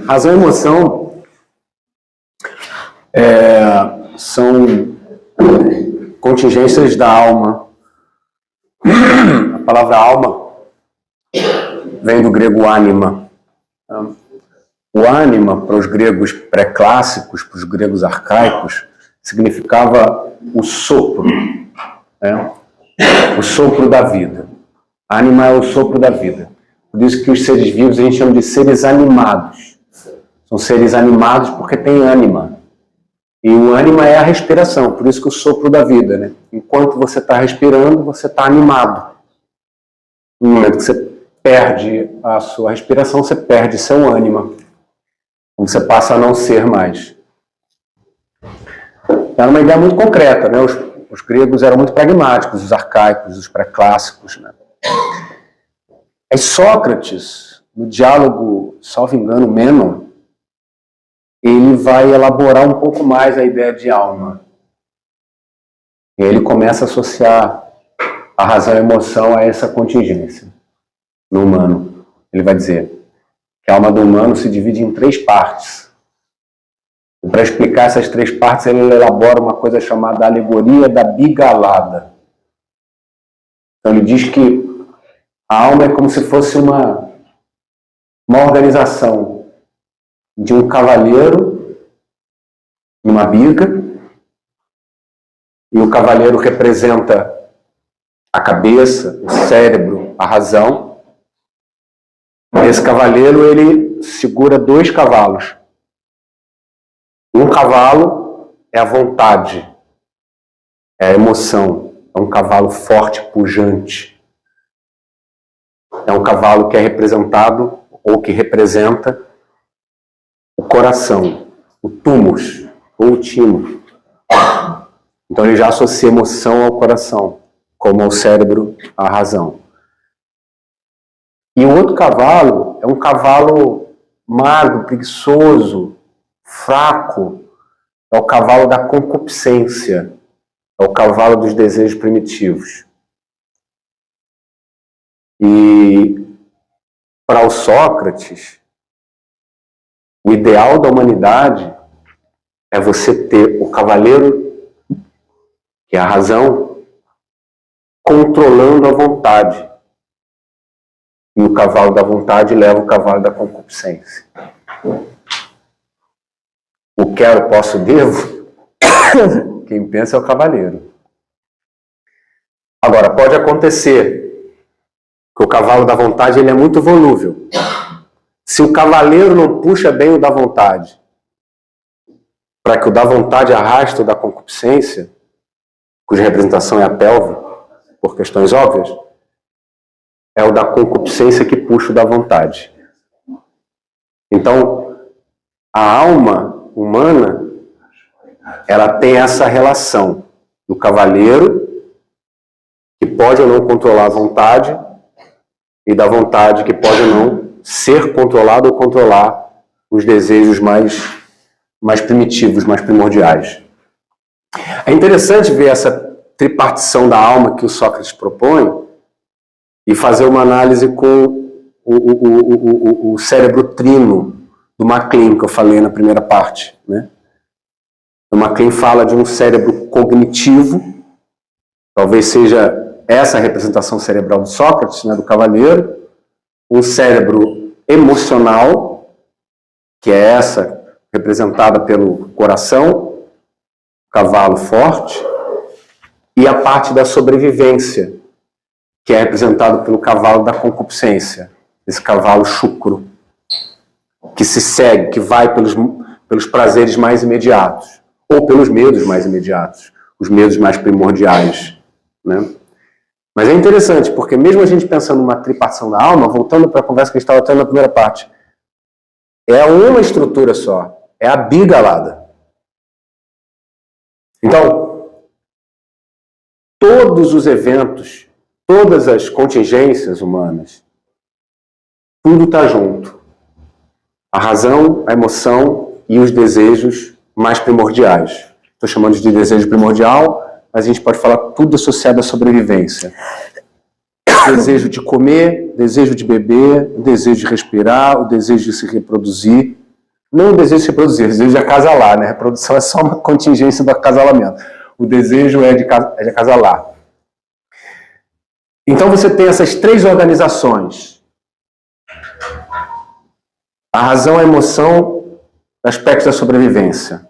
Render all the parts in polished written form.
Razão e emoção são contingências da alma. A palavra alma vem do grego ânima. O ânima, para os gregos pré-clássicos, para os gregos arcaicos, significava o sopro, né? O sopro da vida. Ânima é o sopro da vida. Por isso que os seres vivos a gente chama de seres animados. São seres animados porque têm ânima. E o ânima é a respiração, por isso que o sopro da vida, né? Enquanto você está respirando, você está animado. No momento que você perde a sua respiração, você perde seu ânima. Você passa a não ser mais. Era uma ideia muito concreta, né? Os gregos eram muito pragmáticos, os arcaicos, os pré-clássicos, né? Aí Sócrates, no diálogo, salvo engano, Mênon, ele vai elaborar um pouco mais a ideia de alma. E ele começa a associar a razão e a emoção a essa contingência no humano. Ele vai dizer que a alma do humano se divide em 3 partes. E para explicar essas 3 partes, ele elabora uma coisa chamada alegoria da bigalada. Então ele diz que a alma é como se fosse uma organização de um cavaleiro e uma biga, e o cavaleiro representa a cabeça, o cérebro, a razão. Esse cavaleiro, ele segura 2 cavalos. Um cavalo é a vontade, é a emoção, é um cavalo forte, pujante. É um cavalo que é representado, ou que representa, o coração, o túmus, ou o timo. Então ele já associa emoção ao coração, como ao cérebro à razão. E o outro cavalo é um cavalo magro, preguiçoso, fraco. É o cavalo da concupiscência, é o cavalo dos desejos primitivos. E para o Sócrates, o ideal da humanidade é você ter o cavaleiro, que é a razão, controlando a vontade. E o cavalo da vontade leva o cavalo da concupiscência. O quero, posso, devo, quem pensa é o cavaleiro. Agora, pode acontecer que o cavalo da vontade ele é muito volúvel. Se o cavaleiro não puxa bem o da vontade, para que o da vontade arraste o da concupiscência, cuja representação é a pelve, por questões óbvias, é o da concupiscência que puxa o da vontade. Então, a alma humana, ela tem essa relação do cavaleiro, que pode ou não controlar a vontade, e da vontade que pode ou não ser controlado ou controlar os desejos mais primitivos, mais primordiais. É interessante ver essa tripartição da alma que o Sócrates propõe e fazer uma análise com o cérebro trino do MacLean, que eu falei na primeira parte, né? O MacLean fala de um cérebro cognitivo, talvez seja essa a representação cerebral do Sócrates, né, do cavaleiro, um cérebro emocional, que é essa representada pelo coração, cavalo forte, e a parte da sobrevivência, que é representado pelo cavalo da concupiscência, esse cavalo chucro, que se segue, que vai pelos prazeres mais imediatos, ou pelos medos mais imediatos, os medos mais primordiais, né? Mas é interessante, porque mesmo a gente pensando numa tripartição da alma, voltando para a conversa que a gente estava tendo na primeira parte, é uma estrutura só, é a bigalada. Então, todos os eventos, todas as contingências humanas, tudo está junto. A razão, a emoção e os desejos mais primordiais. Estou chamando de desejo primordial, mas a gente pode falar tudo associado à sobrevivência. desejo de comer, desejo de beber, o desejo de respirar, o desejo de se reproduzir. Não o desejo de se reproduzir, o desejo de acasalar, né? A reprodução é só uma contingência do acasalamento. O desejo é de acasalar. Então você tem essas três organizações. A razão, a emoção, aspectos da sobrevivência.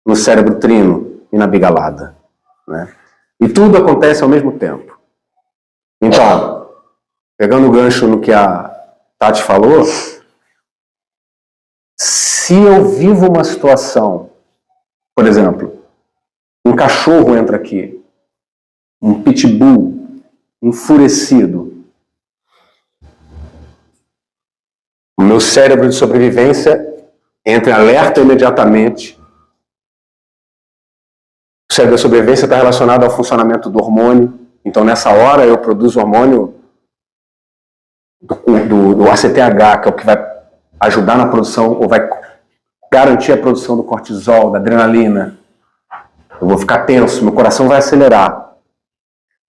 No cérebro trino e na bigalada, né? E tudo acontece ao mesmo tempo. Então, pegando o gancho no que a Tati falou, se eu vivo uma situação, por exemplo, um cachorro entra aqui, um pitbull enfurecido, o meu cérebro de sobrevivência entra em alerta imediatamente. O cérebro de sobrevivência está relacionado ao funcionamento do hormônio. Então, nessa hora, eu produzo hormônio do ACTH, que é o que vai ajudar na produção, ou vai garantir a produção do cortisol, da adrenalina. Eu vou ficar tenso, meu coração vai acelerar.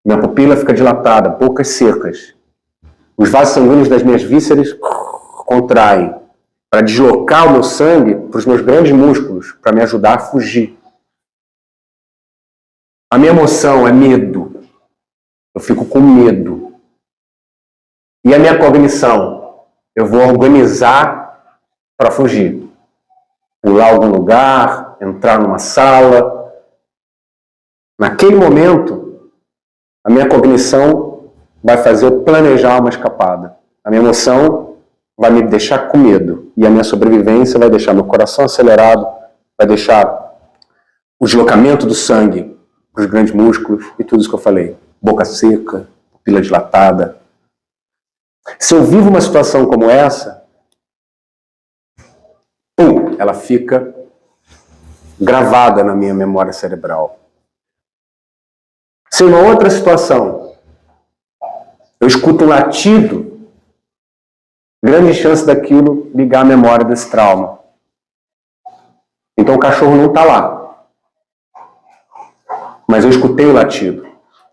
Minha pupila fica dilatada, bocas secas. Os vasos sanguíneos das minhas vísceras contraem para deslocar o meu sangue para os meus grandes músculos, para me ajudar a fugir. A minha emoção é medo. Eu fico com medo. E a minha cognição? Eu vou organizar para fugir. Pular algum lugar, entrar numa sala. Naquele momento, a minha cognição vai fazer eu planejar uma escapada. A minha emoção vai me deixar com medo. E a minha sobrevivência vai deixar meu coração acelerado, vai deixar o deslocamento do sangue para os grandes músculos e tudo isso que eu falei. Boca seca, pupila dilatada. Se eu vivo uma situação como essa, ela fica gravada na minha memória cerebral. Se em uma outra situação eu escuto um latido, grande chance daquilo ligar a memória desse trauma. Então o cachorro não está lá. Mas eu escutei o latido.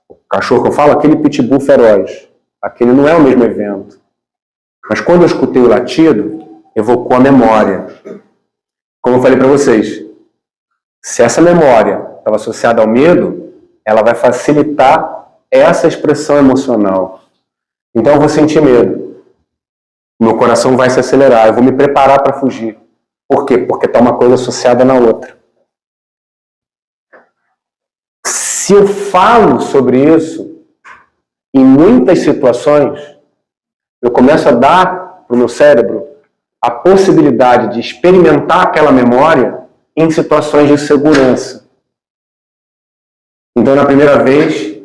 O cachorro que eu falo, aquele pitbull feroz. Aquele não é o mesmo evento. Mas quando eu escutei o latido, evocou a memória. Como eu falei para vocês, se essa memória estava associada ao medo, ela vai facilitar essa expressão emocional. Então eu vou sentir medo. Meu coração vai se acelerar, eu vou me preparar para fugir. Por quê? Porque está uma coisa associada na outra. Se eu falo sobre isso, em muitas situações, eu começo a dar para o meu cérebro a possibilidade de experimentar aquela memória em situações de segurança. Então, na primeira vez,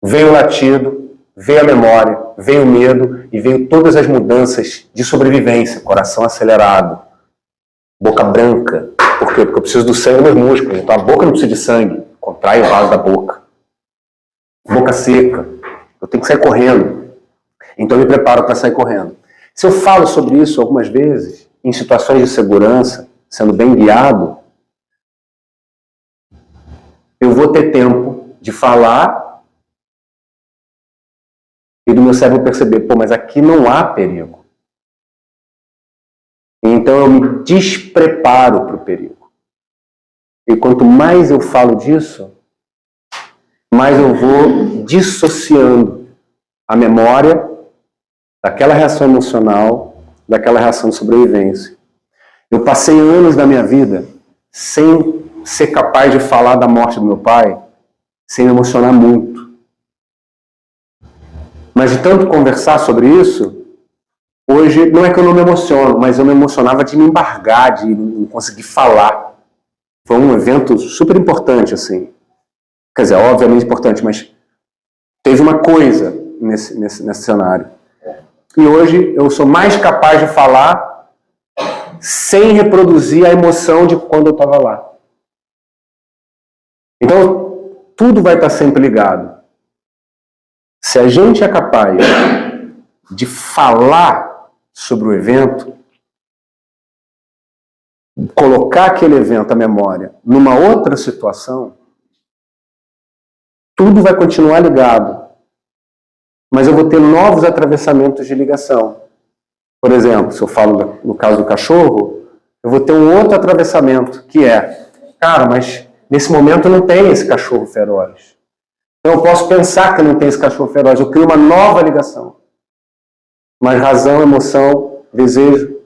veio o latido, veio a memória, veio o medo e veio todas as mudanças de sobrevivência. Coração acelerado, boca branca. Por quê? Porque eu preciso do sangue nos meus músculos. Então a boca não precisa de sangue. Contrai o vaso da boca. Boca seca. Eu tenho que sair correndo. Então eu me preparo para sair correndo. Se eu falo sobre isso algumas vezes, em situações de segurança, sendo bem guiado, eu vou ter tempo de falar e do meu cérebro perceber, mas aqui não há perigo. Então eu me despreparo para o perigo. E quanto mais eu falo disso, mais eu vou dissociando a memória daquela reação emocional, daquela reação de sobrevivência. Eu passei anos da minha vida sem ser capaz de falar da morte do meu pai, sem me emocionar muito. Mas de tanto conversar sobre isso, hoje não é que eu não me emociono, mas eu me emocionava de me embargar, de não conseguir falar. Foi um evento super importante, assim. Quer dizer, obviamente importante, mas teve uma coisa nesse cenário. E hoje eu sou mais capaz de falar sem reproduzir a emoção de quando eu estava lá. Então, tudo vai estar sempre ligado. Se a gente é capaz de falar sobre o evento, colocar aquele evento, a memória, numa outra situação, tudo vai continuar ligado. mas eu vou ter novos atravessamentos de ligação. Por exemplo, se eu falo no caso do cachorro, eu vou ter um outro atravessamento, que é, cara, mas nesse momento não tem esse cachorro feroz. Então eu posso pensar que não tem esse cachorro feroz, eu crio uma nova ligação. Mas razão, emoção, desejo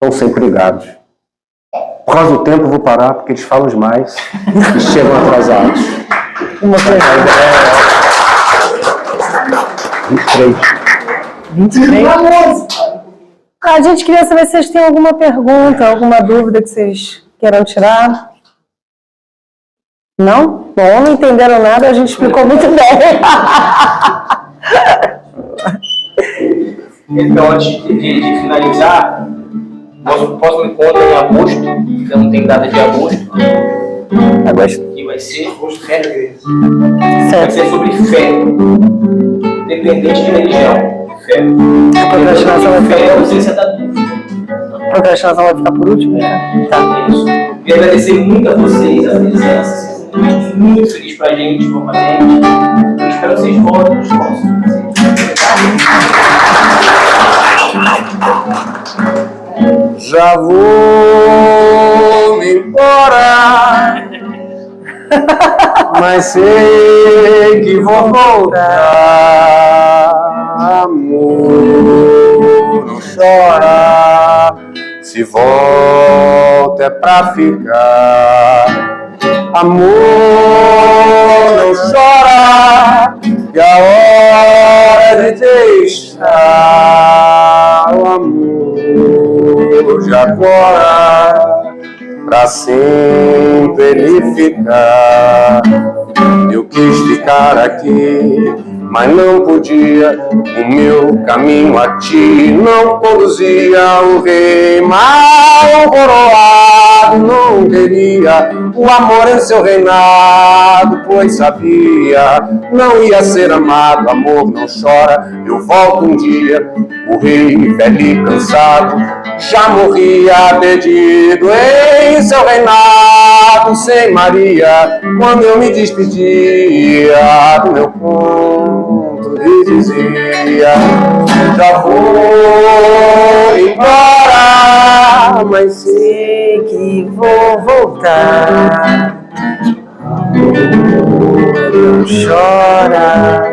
estão sempre ligados. Por causa do tempo eu vou parar, porque eles falam demais e chegam atrasados. Uma pergunta. 23. A gente queria saber se vocês têm alguma pergunta, alguma dúvida que vocês queiram tirar. Não? Bom, não entenderam nada, a gente explicou muito bem. Então, antes de finalizar, posso me encontrar em agosto, ainda não tem data de agosto. Que vai ser fé. Vai ser sobre fé, independente de religião. Fé. A procrastinação vai Fé é a ficar, ausência da dúvida. a procrastinação vai ficar por último? Tá. Isso. Queria agradecer muito a vocês, a presença. Vocês são muito felizes pra gente, novamente. Eu espero que vocês voltem nos próximos. Já vou me embora, mas sei que vou voltar. Amor, não chora, se volta é pra ficar. Amor, não chora, que a hora de deixar o amor de agora pra sempre ele ficar. Eu quis ficar aqui, mas não podia. O meu caminho a ti não conduzia. O rei mal coroado não queria o amor em seu reinado, pois sabia não ia ser amado. Amor não chora, eu volto um dia. O rei velho e cansado já morria perdido em seu reinado sem Maria. Quando eu me despedia do meu ponto e dizia: já vou embora, mas sei que vou voltar. Não chora,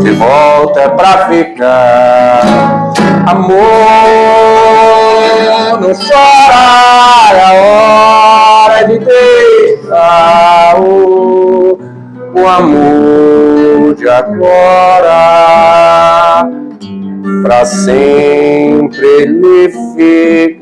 se volta é pra ficar. Amor, não chora, é a hora de deixar o amor de agora pra sempre ele fica.